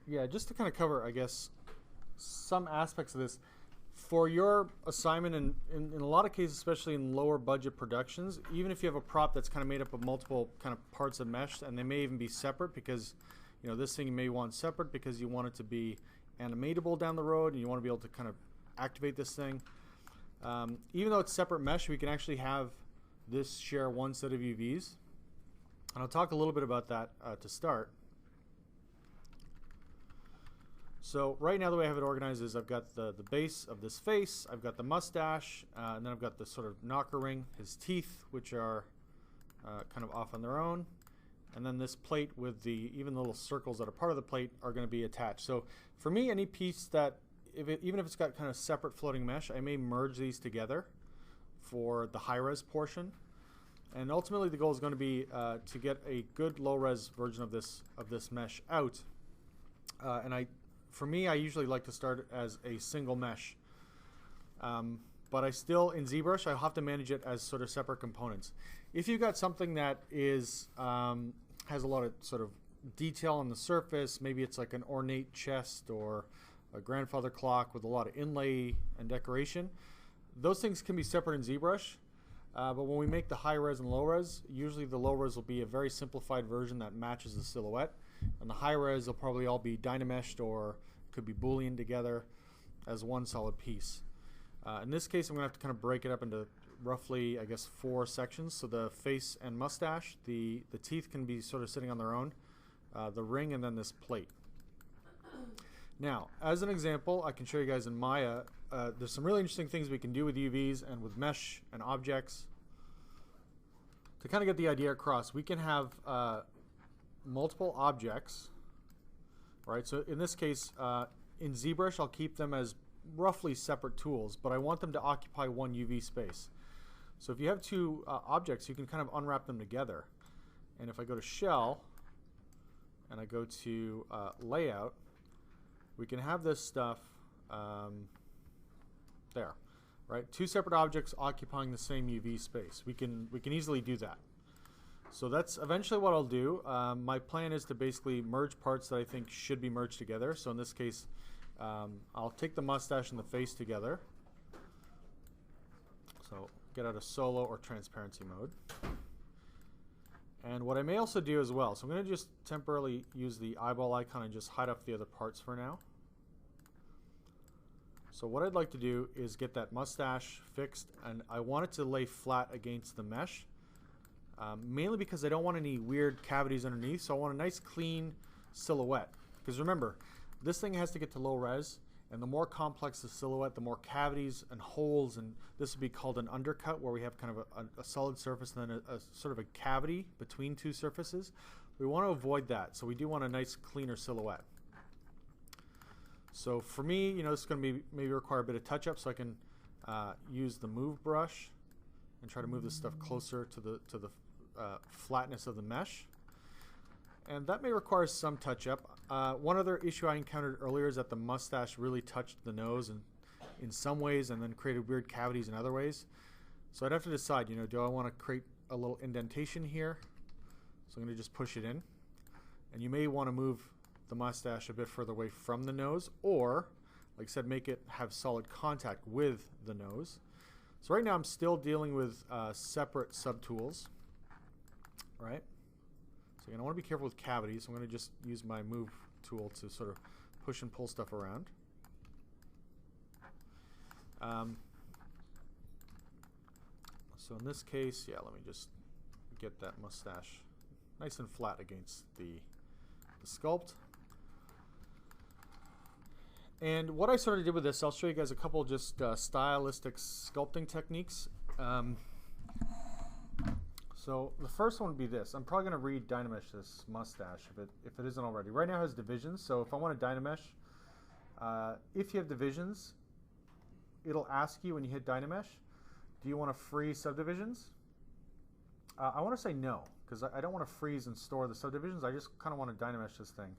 Yeah, just to kind of cover, I guess, some aspects of this. For your assignment, in a lot of cases, especially in lower budget productions, even if you have a prop that's kind of made up of multiple kind of parts of mesh, and they may even be separate because, you know, this thing you may want separate because you want it to be animatable down the road and you want to be able to kind of activate this thing. Even though it's separate mesh, we can actually have this share one set of UVs. And I'll talk a little bit about that to start. So right now the way I have it organized is I've got the base of this face, I've got the mustache, and then I've got the sort of knocker ring, his teeth, which are kind of off on their own. And then this plate with even the little circles that are part of the plate are going to be attached. So for me, any piece that, even if it's got kind of separate floating mesh, I may merge these together for the high-res portion. And ultimately the goal is going to be to get a good low-res version of this mesh out. For me, I usually like to start as a single mesh. But I still, in ZBrush, I'll have to manage it as sort of separate components. If you've got something that is has a lot of sort of detail on the surface, maybe it's like an ornate chest or a grandfather clock with a lot of inlay and decoration, those things can be separate in ZBrush. But when we make the high-res and low-res, usually the low-res will be a very simplified version that matches the silhouette. And the high-res will probably all be dynameshed or could be Boolean together as one solid piece. In this case, I'm going to have to kind of break it up into roughly, I guess, 4 sections. So the face and mustache, the teeth can be sort of sitting on their own, the ring, and then this plate. Now, as an example, I can show you guys in Maya, there's some really interesting things we can do with UVs and with mesh and objects. To kind of get the idea across, we can have multiple objects, right? So in this case, in ZBrush, I'll keep them as roughly separate tools, but I want them to occupy one UV space. So if you have 2 objects, you can kind of unwrap them together. And if I go to Shell and I go to Layout, we can have this stuff there, right? 2 separate objects occupying the same UV space. We can easily do that. So that's eventually what I'll do. My plan is to basically merge parts that I think should be merged together. So in this case, I'll take the mustache and the face together. So get out of solo or transparency mode. And what I may also do as well, so I'm going to just temporarily use the eyeball icon and just hide off the other parts for now. So what I'd like to do is get that mustache fixed, and I want it to lay flat against the mesh, mainly because I don't want any weird cavities underneath, so I want a nice clean silhouette. Because remember, this thing has to get to low res, and the more complex the silhouette, the more cavities and holes, and this would be called an undercut, where we have kind of a solid surface and then a sort of a cavity between 2 surfaces. We want to avoid that, so we do want a nice cleaner silhouette. So for me, you know, this is going to be maybe require a bit of touch-up, so I can use the move brush and try to move this stuff closer to the flatness of the mesh. And that may require some touch-up. One other issue I encountered earlier is that the mustache really touched the nose in some ways and then created weird cavities in other ways. So I'd have to decide, you know, do I want to create a little indentation here? So I'm going to just push it in. And you may want to move the mustache a bit further away from the nose, or, like I said, make it have solid contact with the nose. So right now I'm still dealing with separate subtools, right? So again, I want to be careful with cavities. So I'm going to just use my move tool to sort of push and pull stuff around. So in this case, yeah, let me just get that mustache nice and flat against the sculpt. And what I sort of did with this, I'll show you guys a couple just stylistic sculpting techniques. So the first one would be this. I'm probably going to re-dynamesh this mustache if it isn't already. Right now it has divisions, so if I want to dynamesh, if you have divisions, it'll ask you when you hit dynamesh, do you want to freeze subdivisions? I want to say no, because I don't want to freeze and store the subdivisions. I just kind of want to dynamesh this thing.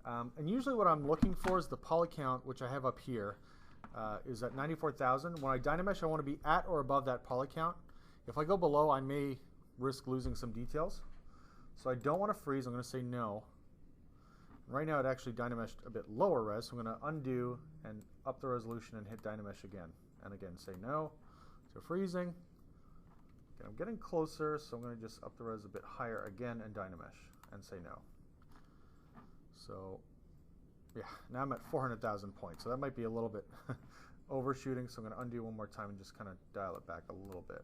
And usually what I'm looking for is the poly count, which I have up here, is at 94,000. When I dynamesh, I want to be at or above that poly count. If I go below, I may risk losing some details. So I don't want to freeze. I'm going to say no. Right now it actually Dynameshed a bit lower res, so I'm going to undo and up the resolution and hit Dynamesh again. And again, say no. So freezing. Okay, I'm getting closer, so I'm going to just up the res a bit higher again and Dynamesh and say no. So yeah, now I'm at 400,000 points, so that might be a little bit overshooting, so I'm going to undo one more time and just kind of dial it back a little bit.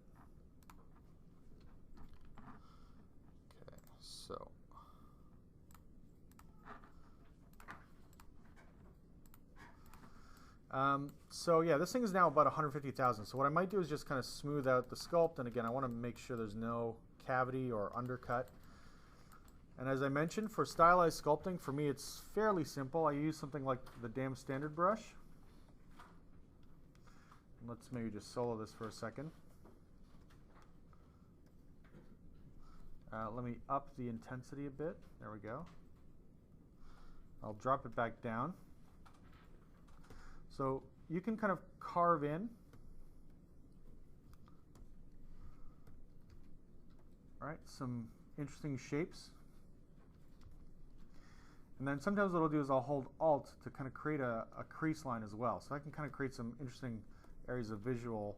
Okay, so yeah, this thing is now about 150,000. So what I might do is just kind of smooth out the sculpt, and again, I want to make sure there's no cavity or undercut. And as I mentioned, for stylized sculpting, for me it's fairly simple. I use something like the damn standard brush. Let's maybe just solo this for a second. Let me up the intensity a bit. There we go. I'll drop it back down. So you can kind of carve in. All right, some interesting shapes. And then sometimes what I'll do is I'll hold Alt to kind of create a crease line as well. So I can kind of create some interesting areas of visual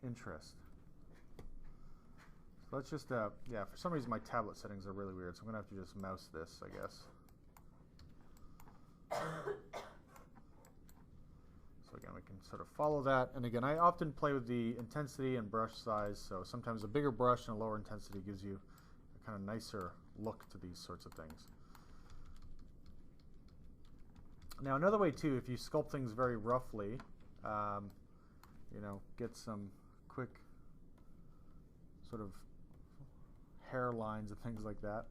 interest. So let's just, yeah, for some reason my tablet settings are really weird, so I'm going to have to just mouse this, I guess. So again, we can sort of follow that. And again, I often play with the intensity and brush size, so sometimes a bigger brush and a lower intensity gives you a kind of nicer look to these sorts of things. Now another way too, if you sculpt things very roughly, you know, get some quick sort of hair lines and things like that.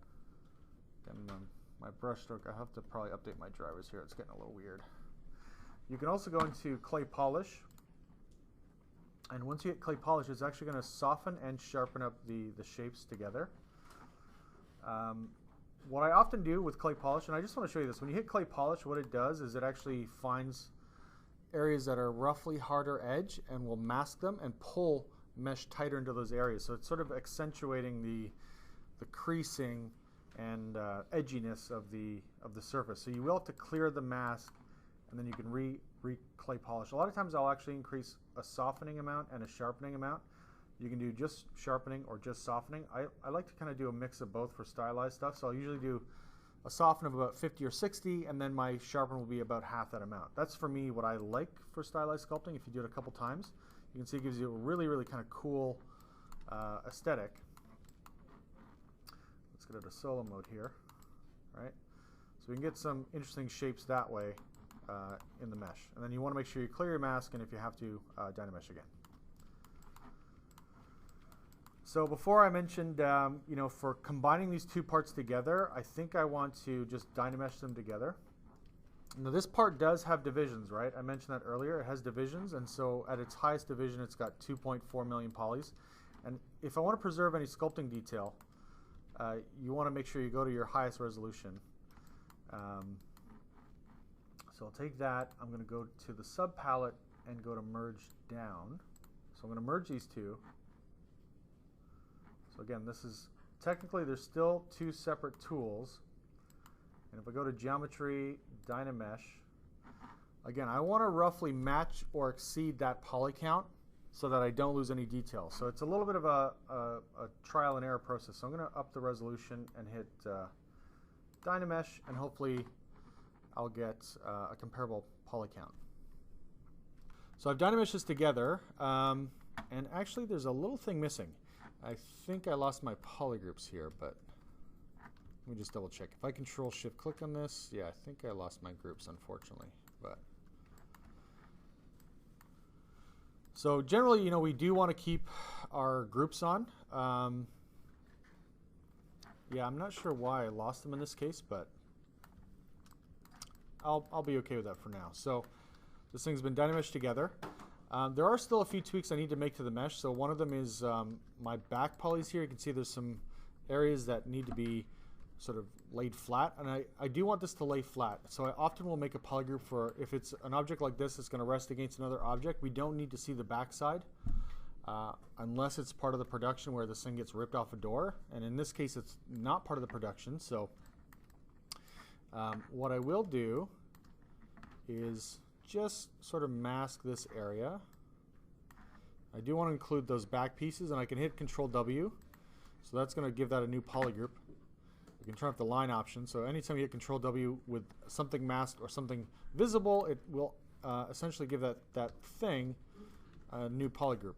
Again, my brush stroke, I have to probably update my drivers here, it's getting a little weird. You can also go into clay polish, and once you hit clay polish, it's actually going to soften and sharpen up the shapes together. What I often do with clay polish, and I just want to show you this, when you hit clay polish, what it does is it actually finds areas that are roughly harder edge and will mask them and pull mesh tighter into those areas. So it's sort of accentuating the creasing and edginess of the surface. So you will have to clear the mask, and then you can re-clay polish. A lot of times I'll actually increase a softening amount and a sharpening amount. You can do just sharpening or just softening. I like to kind of do a mix of both for stylized stuff. So I'll usually do a soften of about 50 or 60, and then my sharpen will be about half that amount. That's for me what I like for stylized sculpting. If you do it a couple times, you can see it gives you a really, really kind of cool aesthetic. Let's get into solo mode here. All right? So we can get some interesting shapes that way in the mesh. And then you want to make sure you clear your mask, and if you have to, Dynamesh again. So before I mentioned, you know, for combining these two parts together, I think I want to just Dynamesh them together. Now this part does have divisions, right? I mentioned that earlier. It has divisions, and so at its highest division, it's got 2.4 million polys. And if I want to preserve any sculpting detail, you want to make sure you go to your highest resolution. So I'll take that. I'm going to go to the sub palette and go to merge down. So I'm going to merge these two. So again, this is technically there's still two separate tools. And if I go to geometry, Dynamesh, again, I want to roughly match or exceed that poly count so that I don't lose any detail. So it's a little bit of a trial and error process. So I'm going to up the resolution and hit Dynamesh, and hopefully I'll get a comparable poly count. So I've Dynameshed this together, and actually there's a little thing missing. I think I lost my polygroups here, but let me just double check. If I Control Shift click on this, yeah, I think I lost my groups, unfortunately. But so generally, you know, we do want to keep our groups on. Yeah, I'm not sure why I lost them in this case, but I'll be okay with that for now. So this thing's been Dynameshed together. There are still a few tweaks I need to make to the mesh. So one of them is my back polys here. You can see there's some areas that need to be sort of laid flat, and I do want this to lay flat. So I often will make a polygroup for, if it's an object like this, it's going to rest against another object. We don't need to see the backside unless it's part of the production where this thing gets ripped off a door. And in this case, it's not part of the production. So What I will do is just sort of mask this area. I do want to include those back pieces, and I can hit Control W. So that's going to give that a new polygroup. You can turn off the line option. So anytime you hit Control W with something masked or something visible, it will essentially give that thing a new polygroup.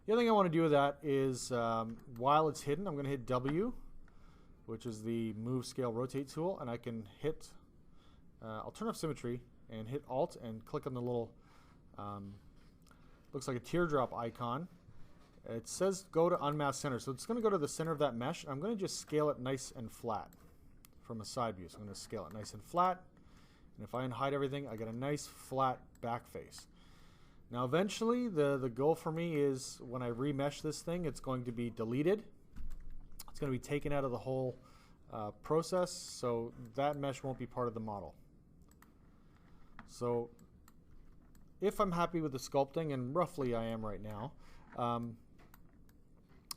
The other thing I want to do with that is while it's hidden, I'm going to hit W, which is the Move, Scale, Rotate tool, and I can hit, I'll turn off symmetry and hit Alt and click on the little, looks like a teardrop icon. It says go to Unmask Center, so it's going to go to the center of that mesh. I'm going to just scale it nice and flat from a side view. So I'm going to scale it nice and flat, and if I unhide everything, I get a nice flat back face. Now eventually the goal for me is when I remesh this thing, it's going to be deleted. It's going to be taken out of the whole process, so that mesh won't be part of the model. So if I'm happy with the sculpting, and roughly I am right now,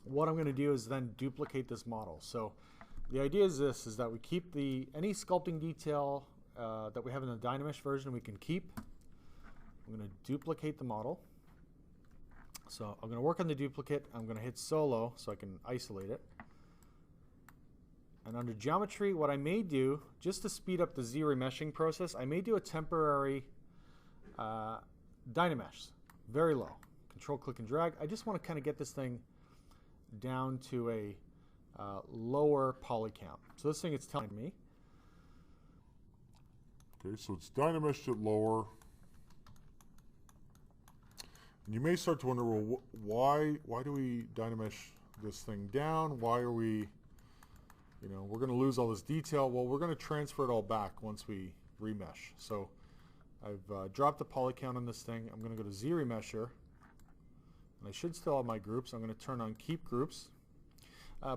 what I'm going to do is then duplicate this model. So the idea is this, is that we keep any sculpting detail that we have in the Dynamesh version we can keep. I'm going to duplicate the model. So I'm going to work on the duplicate. I'm going to hit solo so I can isolate it. And under geometry, what I may do, just to speed up the Z remeshing process, I may do a temporary Dynamesh, very low. Control, click, and drag. I just want to kind of get this thing down to a lower poly count. So this thing it's telling me. Okay, so it's Dynameshed at lower. And you may start to wonder, well, why do we Dynamesh this thing down? Why are we, we're going to lose all this detail. Well, we're going to transfer it all back once we remesh. So I've dropped the poly count on this thing. I'm going to go to Z Remesher. And I should still have my groups. I'm going to turn on Keep Groups.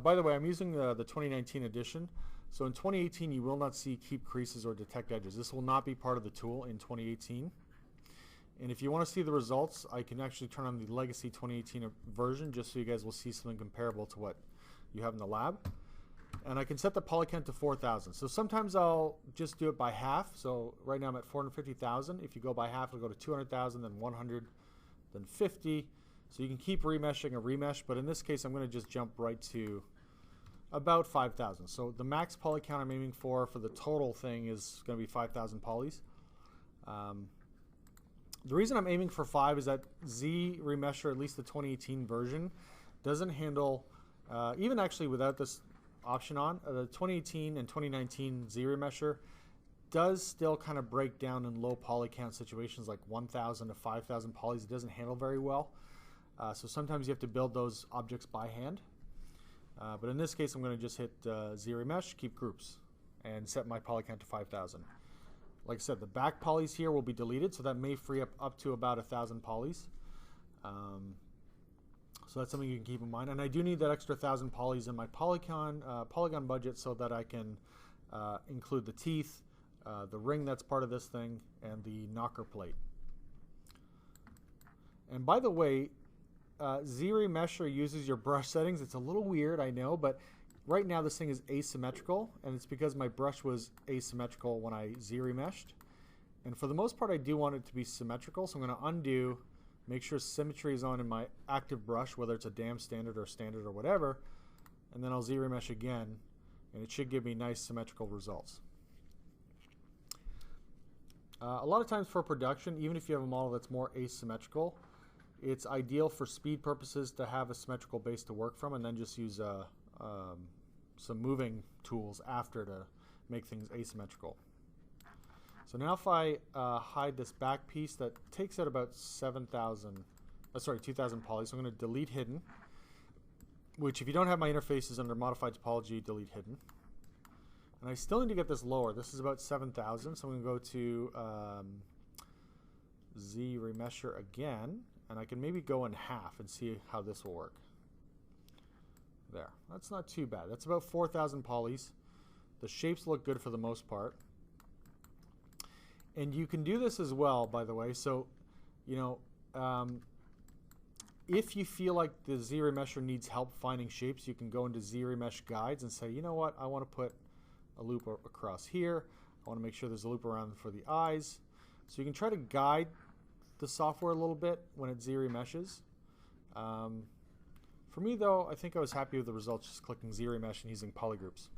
By the way, I'm using the 2019 edition. So in 2018, you will not see Keep Creases or Detect Edges. This will not be part of the tool in 2018. And if you want to see the results, I can actually turn on the Legacy 2018 version just so you guys will see something comparable to what you have in the lab. And I can set the poly count to 4,000. So sometimes I'll just do it by half. So right now I'm at 450,000. If you go by half, it'll go to 200,000, then 100, then 50. So you can keep remeshing a remesh, but in this case I'm going to just jump right to about 5,000. So the max poly count I'm aiming for the total thing is going to be 5,000 polys. The reason I'm aiming for 5 is that Z Remesher, at least the 2018 version, doesn't handle, even actually without this option on, the 2018 and 2019 Z Remesher does still kind of break down in low poly count situations like 1,000 to 5,000 polys. It doesn't handle very well. So sometimes you have to build those objects by hand. But in this case, I'm going to just hit Z Remesh, Keep Groups, and set my poly count to 5,000. Like I said, the back polys here will be deleted, so that may free up to about 1,000 polys. So that's something you can keep in mind. And I do need that extra 1,000 polys in my polygon budget so that I can include the teeth, the ring that's part of this thing, and the knocker plate. And by the way, Z Remesher uses your brush settings. It's a little weird, I know, but right now this thing is asymmetrical, and it's because my brush was asymmetrical when I Z Remeshed. And for the most part, I do want it to be symmetrical, so I'm going to undo, make sure symmetry is on in my active brush, whether it's a dam standard or whatever, and then I'll Z Remesh again, and it should give me nice symmetrical results. A lot of times for production, even if you have a model that's more asymmetrical, it's ideal for speed purposes to have a symmetrical base to work from and then just use some moving tools after to make things asymmetrical. So now if I hide this back piece that takes out about 2,000 polys, so I'm going to delete hidden, which if you don't have my interfaces under modified topology, delete hidden. And I still need to get this lower. This is about 7,000, so I'm going to go to Z Remesher again, and I can maybe go in half and see how this will work. There, that's not too bad. That's about 4,000 polys. The shapes look good for the most part. And you can do this as well, by the way. So, if you feel like the Z Remesher needs help finding shapes, you can go into Z Remesh guides and say, you know what, I want to put a loop across here. I want to make sure there's a loop around for the eyes. So you can try to guide the software a little bit when it z-remeshes. For me though, I think I was happy with the results just clicking z-remesh and using polygroups.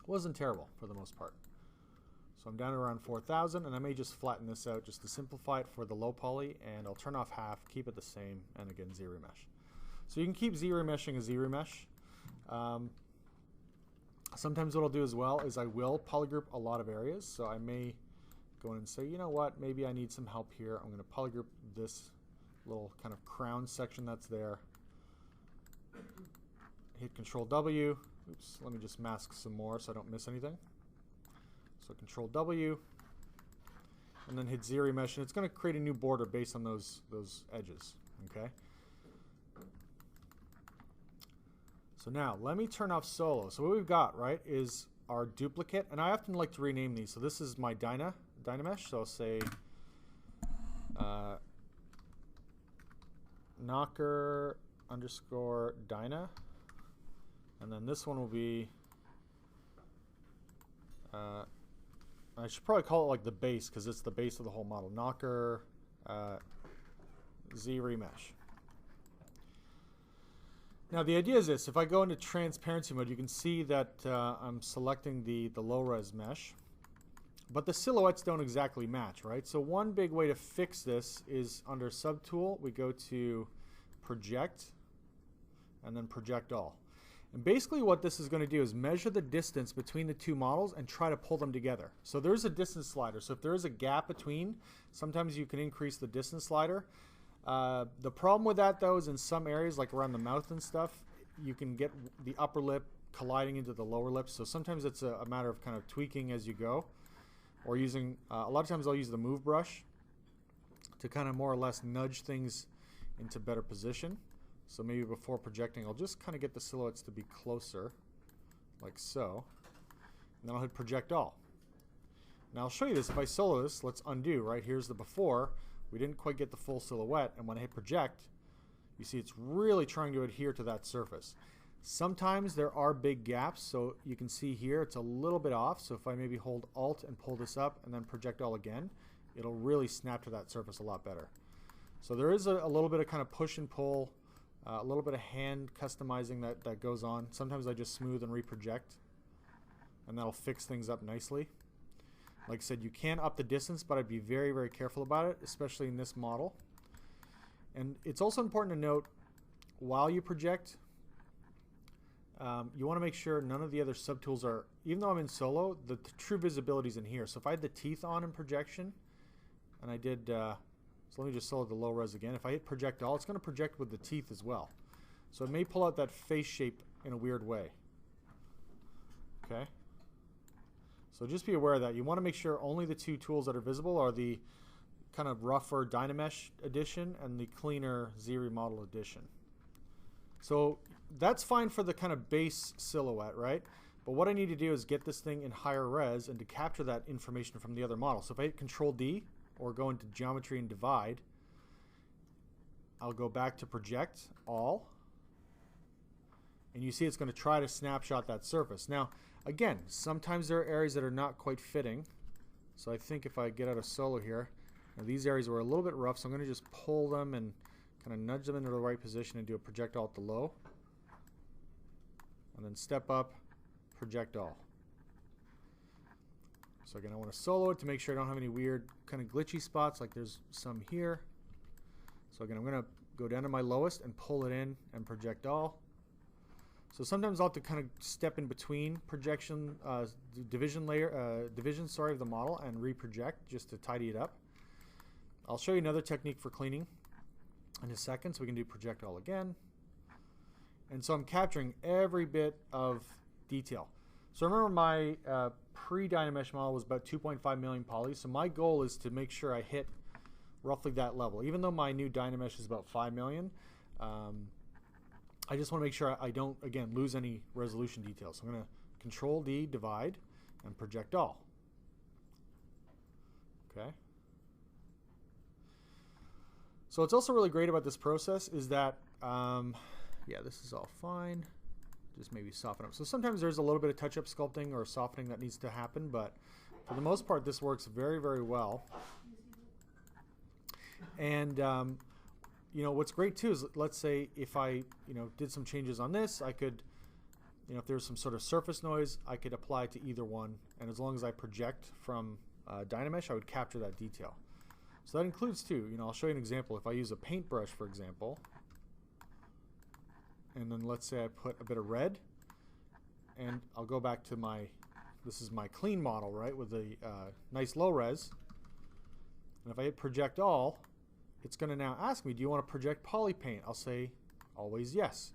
Wasn't terrible for the most part. So I'm down to around 4,000, and I may just flatten this out just to simplify it for the low poly, and I'll turn off half, keep it the same, and again z-remesh. So you can keep z-remeshing a z-remesh. Sometimes what I'll do as well is I will polygroup a lot of areas. So I may go in and say, you know what, maybe I need some help here. I'm going to polygroup this little kind of crown section that's there. Hit Control W. Oops, let me just mask some more so I don't miss anything. So Control W, and then hit z-remesh, and it's going to create a new border based on those edges. Okay. So now let me turn off solo. So what we've got, right, is our duplicate, and I often like to rename these. So this is my Dynamesh. So I'll say knocker underscore Dyna, and then this one will be. I should probably call it like the base because it's the base of the whole model. Knocker z-remesh. Now the idea is this: if I go into transparency mode, you can see that I'm selecting the low res mesh, but the silhouettes don't exactly match, right? So one big way to fix this is under Subtool, we go to Project, and then Project All. And basically what this is going to do is measure the distance between the two models and try to pull them together. So there's a distance slider. So if there is a gap between, sometimes you can increase the distance slider. The problem with that though is in some areas like around the mouth and stuff, you can get the upper lip colliding into the lower lip. So sometimes it's a matter of kind of tweaking as you go, or using, a lot of times I'll use the move brush to kind of more or less nudge things into better position. So maybe before projecting, I'll just kind of get the silhouettes to be closer, like so. And then I'll hit Project All. Now I'll show you this. If I solo this, let's undo, right? Here's the before. We didn't quite get the full silhouette, and when I hit Project, you see it's really trying to adhere to that surface. Sometimes there are big gaps, so you can see here it's a little bit off. So if I maybe hold Alt and pull this up and then Project All again, it'll really snap to that surface a lot better. So there is a little bit of kind of push and pull, a little bit of hand customizing that goes on. Sometimes I just smooth and reproject, and that'll fix things up nicely. Like I said, you can up the distance, but I'd be very, very careful about it, especially in this model. And it's also important to note, while you project, you want to make sure none of the other subtools are, even though I'm in solo, the true visibility is in here. So if I had the teeth on in projection, and I did, so let me just solo the low res again. If I hit Project All, it's going to project with the teeth as well. So it may pull out that face shape in a weird way. Okay? So just be aware of that. You want to make sure only the two tools that are visible are the kind of rougher Dynamesh edition and the cleaner Z-Remodel edition. So that's fine for the kind of base silhouette, right? But what I need to do is get this thing in higher res and to capture that information from the other model. So if I hit Control D or go into Geometry and Divide, I'll go back to Project All, and you see it's going to try to snapshot that surface. Now, again, sometimes there are areas that are not quite fitting. So I think if I get out of solo here, now these areas were a little bit rough, so I'm going to just pull them and kind of nudge them into the right position and do a Project Alt to low. And then step up, Project All. So again, I want to solo it to make sure I don't have any weird kind of glitchy spots like there's some here. So again, I'm going to go down to my lowest and pull it in and Project All. So sometimes I'll have to kind of step in between projection, division of the model and reproject just to tidy it up. I'll show you another technique for cleaning in a second, so we can do Project All again. And so I'm capturing every bit of detail. So remember my pre-Dynamesh model was about 2.5 million polys, so my goal is to make sure I hit roughly that level. Even though my new Dynamesh is about 5 million, I just want to make sure I don't, again, lose any resolution details. So I'm going to Control D, divide, and Project All. Okay. So what's also really great about this process is that, yeah, this is all fine. just maybe soften up. So sometimes there's a little bit of touch-up sculpting or softening that needs to happen, but for the most part, this works very, very well. And you know, what's great too is, let's say if I, you know, did some changes on this, I could, you know, if there's some sort of surface noise, I could apply it to either one. And as long as I project from Dynamesh, I would capture that detail. So that includes too, you know, I'll show you an example. If I use a paintbrush, for example, and then let's say I put a bit of red, and I'll go back to my, this is my clean model, right, with the nice low res. And if I hit project all, it's going to now ask me, do you want to project poly paint? I'll say always yes.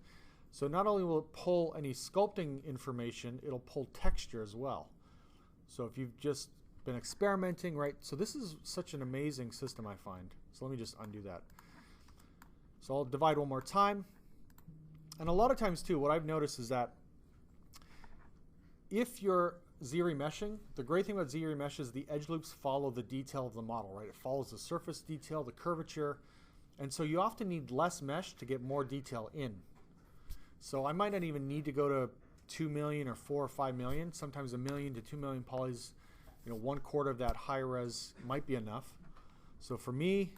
So not only will it pull any sculpting information, it'll pull texture as well. So if you've just been experimenting, right, so this is such an amazing system, I find. So let me just undo that. So I'll divide one more time. And a lot of times too, what I've noticed is that if you're Z-remeshing, the great thing about Z-remesh is the edge loops follow the detail of the model, right? It follows the surface detail, the curvature, and so you often need less mesh to get more detail in. So I might not even need to go to 2 million or 4 or 5 million. Sometimes 1 million to 2 million polys, you know, 1/4 of that high res might be enough. So for me,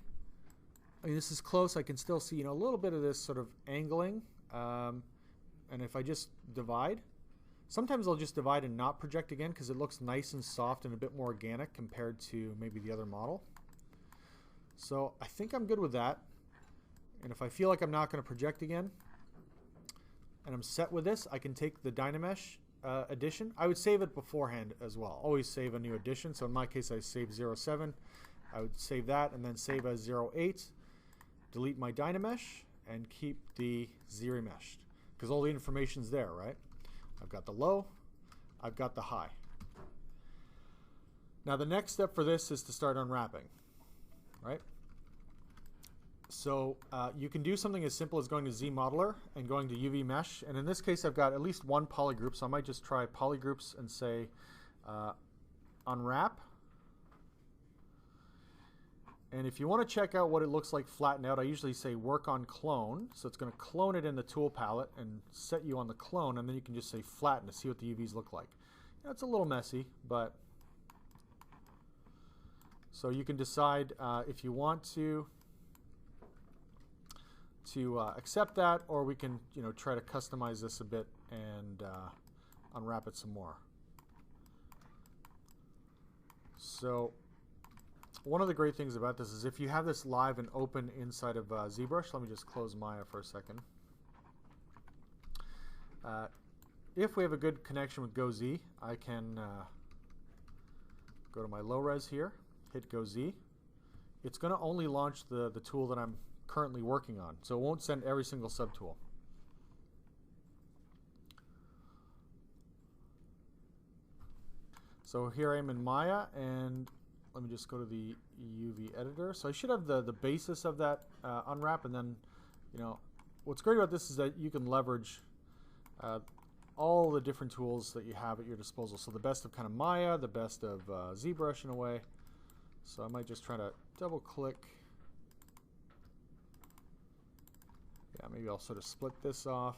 I mean, this is close. I can still see, you know, a little bit of this sort of angling. And if I just divide, sometimes I'll just divide and not project again because it looks nice and soft and a bit more organic compared to maybe the other model. So I think I'm good with that. And if I feel like I'm not going to project again and I'm set with this, I can take the Dynamesh edition. I would save it beforehand as well. Always save a new edition. So in my case, I saved 07. I would save that and then save as 08. Delete my Dynamesh and keep the Z-remeshed because all the information's there, right? I've got the low, I've got the high. Now the next step for this is to start unwrapping, right? So you can do something as simple as going to Z-Modeler and going to UV Mesh, and in this case I've got at least one polygroup, so I might just try polygroups and say unwrap. And if you want to check out what it looks like flattened out, I usually say work on clone. So it's going to clone it in the tool palette and set you on the clone, and then you can just say flatten to see what the UVs look like. You know, it's a little messy, but so you can decide if you want to accept that, or we can, you know, try to customize this a bit and unwrap it some more. So one of the great things about this is if you have this live and open inside of ZBrush, let me just close Maya for a second. If we have a good connection with GoZ, I can go to my low res here, hit GoZ. It's going to only launch the tool that I'm currently working on, so it won't send every single subtool. So here I am in Maya, and let me just go to the UV editor. So I should have the basis of that unwrap, and then, you know, what's great about this is that you can leverage all the different tools that you have at your disposal. So the best of kind of Maya, the best of ZBrush in a way. So I might just try to double click. Yeah, maybe I'll sort of split this off.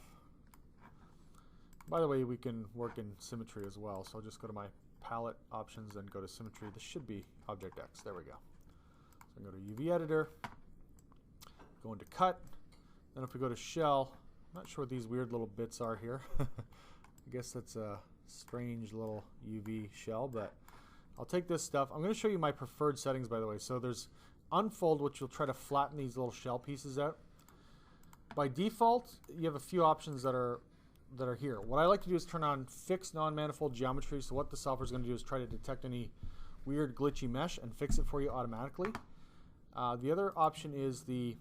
By the way, we can work in symmetry as well. So I'll just go to my palette options and go to symmetry. This should be Object X. There we go. So I go to UV editor, go into cut. Then if we go to shell, I'm not sure what these weird little bits are here. I guess that's a strange little UV shell, but I'll take this stuff. I'm going to show you my preferred settings, by the way. So there's unfold, which will try to flatten these little shell pieces out. By default, you have a few options that are here. What I like to do is turn on fixed non-manifold geometry. So what the software is going to do is try to detect any weird glitchy mesh and fix it for you automatically. The other option is the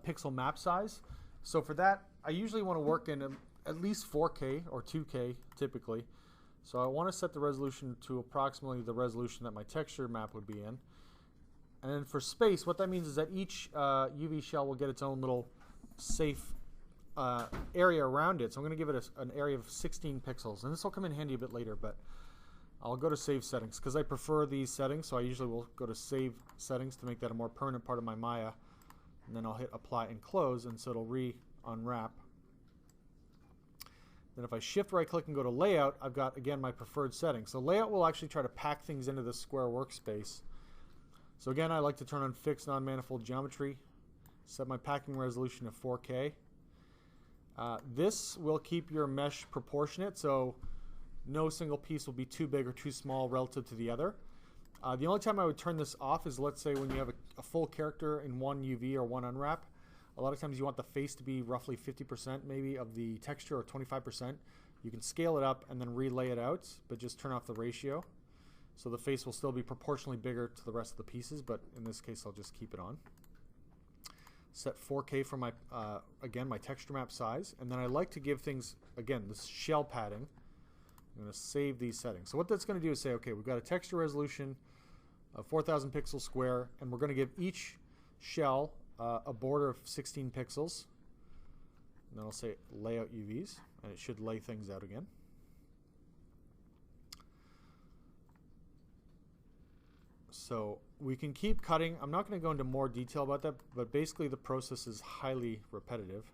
pixel map size. So for that, I usually want to work in at least 4K or 2K typically. So I want to set the resolution to approximately the resolution that my texture map would be in. And then for space, what that means is that each UV shell will get its own little safe area around it. So I'm going to give it an area of 16 pixels. And this will come in handy a bit later, but I'll go to save settings because I prefer these settings. So I usually will go to save settings to make that a more permanent part of my Maya. And then I'll hit apply and close, and so it'll re-unwrap. Then if I shift right click and go to layout, I've got, again, my preferred setting. So layout will actually try to pack things into the square workspace. So again, I like to turn on fixed non-manifold geometry, set my packing resolution to 4K. This will keep your mesh proportionate, so no single piece will be too big or too small relative to the other. The only time I would turn this off is, let's say, when you have a full character in one UV or one unwrap. A lot of times you want the face to be roughly 50% maybe of the texture, or 25%. You can scale it up and then relay it out, but just turn off the ratio. So the face will still be proportionally bigger to the rest of the pieces, but in this case I'll just keep it on. Set 4K for my, again, my texture map size. And then I like to give things, again, this shell padding. I'm going to save these settings. So what that's going to do is say, okay, we've got a texture resolution of 4,000 pixels square, and we're going to give each shell a border of 16 pixels. And then I'll say layout UVs, and it should lay things out again. So we can keep cutting. I'm not going to go into more detail about that, but basically the process is highly repetitive.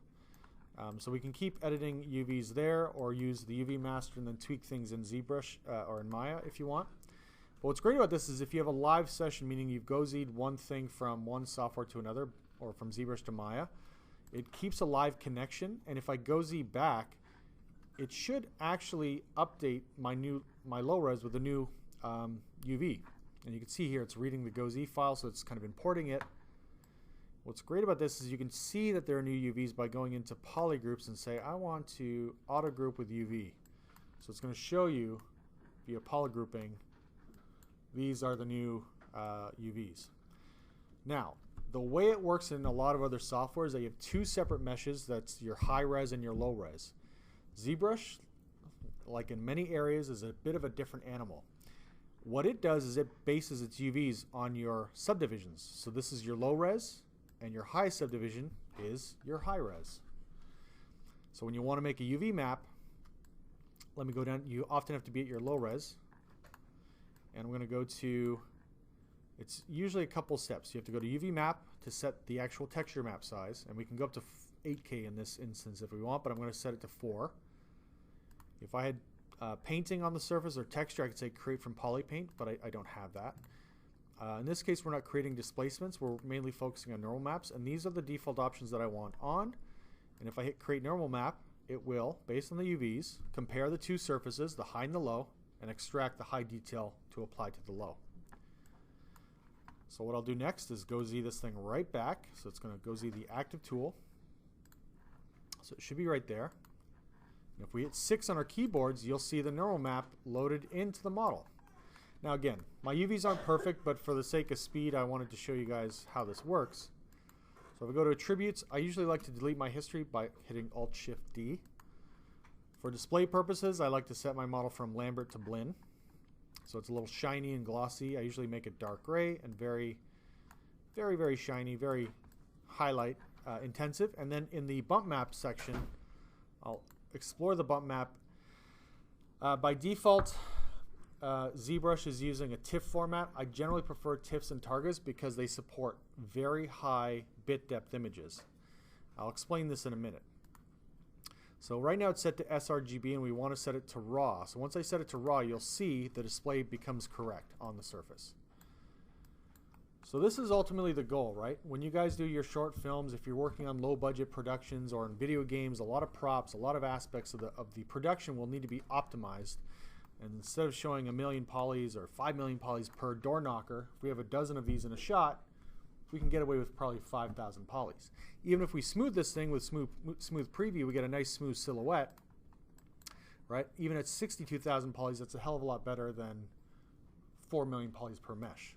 So we can keep editing UVs there, or use the UV master and then tweak things in ZBrush or in Maya if you want. But what's great about this is if you have a live session, meaning you've Go-Z'd one thing from one software to another, or from ZBrush to Maya, it keeps a live connection. And if I Go-Z back, it should actually update my low res with the new UV. And you can see here it's reading the Go-Z file, so it's kind of importing it. What's great about this is you can see that there are new UVs by going into polygroups and say, I want to auto group with UV. So it's going to show you via polygrouping, these are the new UVs. Now, the way it works in a lot of other software is that you have two separate meshes. That's your high res and your low res. ZBrush, like in many areas, is a bit of a different animal. What it does is it bases its UVs on your subdivisions. So this is your low res, and your high subdivision is your high res. So when you want to make a UV map, let me go down. You often have to be at your low res. And I'm going to go to, it's usually a couple steps. You have to go to UV map to set the actual texture map size. And we can go up to 8K in this instance if we want, but I'm going to set it to 4. If I had painting on the surface or texture, I could say create from polypaint, but I don't have that. In this case, we're not creating displacements. We're mainly focusing on normal maps, and these are the default options that I want on. And if I hit create normal map, it will, based on the UVs, compare the two surfaces, the high and the low, and extract the high detail to apply to the low. So what I'll do next is Go-Z this thing right back. So it's going to Go-Z the active tool. So it should be right there. And if we hit 6 on our keyboards, you'll see the normal map loaded into the model. Now again, my UVs aren't perfect, but for the sake of speed, I wanted to show you guys how this works. So if I go to attributes, I usually like to delete my history by hitting Alt-Shift-D. For display purposes, I like to set my model from Lambert to Blinn. So it's a little shiny and glossy. I usually make it dark gray and very, very, very shiny, very highlight intensive. And then in the bump map section, I'll explore the bump map. By default, ZBrush is using a TIFF format. I generally prefer TIFFs and Targas because they support very high bit depth images. I'll explain this in a minute. So right now it's set to sRGB and we want to set it to RAW. So once I set it to RAW, you'll see the display becomes correct on the surface. So this is ultimately the goal, right? When you guys do your short films, if you're working on low budget productions or in video games, a lot of props, a lot of aspects of the production will need to be optimized. And instead of showing 1 million polys or 5 million polys per door knocker, if we have a dozen of these in a shot, we can get away with probably 5,000 polys. Even if we smooth this thing with smooth preview, we get a nice smooth silhouette, right? Even at 62,000 polys, that's a hell of a lot better than 4 million polys per mesh.